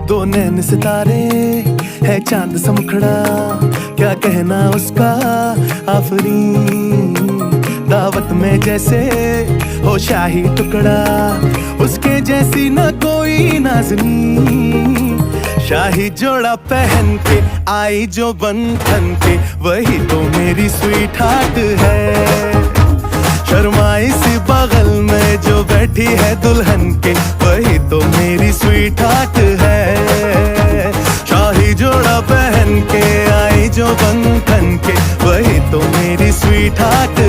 दो नैन सितारे है चांद सा मुखड़ा, क्या कहना उसका आफरीन। दावत में जैसे हो शाही टुकड़ा, उसके जैसी न कोई नाज़नीन। शाही जोड़ा पहन के आई जो बंधन के, वही तो मेरी स्वीट हार्ट है। शर्माई सी बगल में जो बैठी है दुल्हन के, वही तो मेरी स्वीट हार्ट है। शाही जोड़ा पहन के आई जो बंधन के, वही तो मेरी स्वीट हार्ट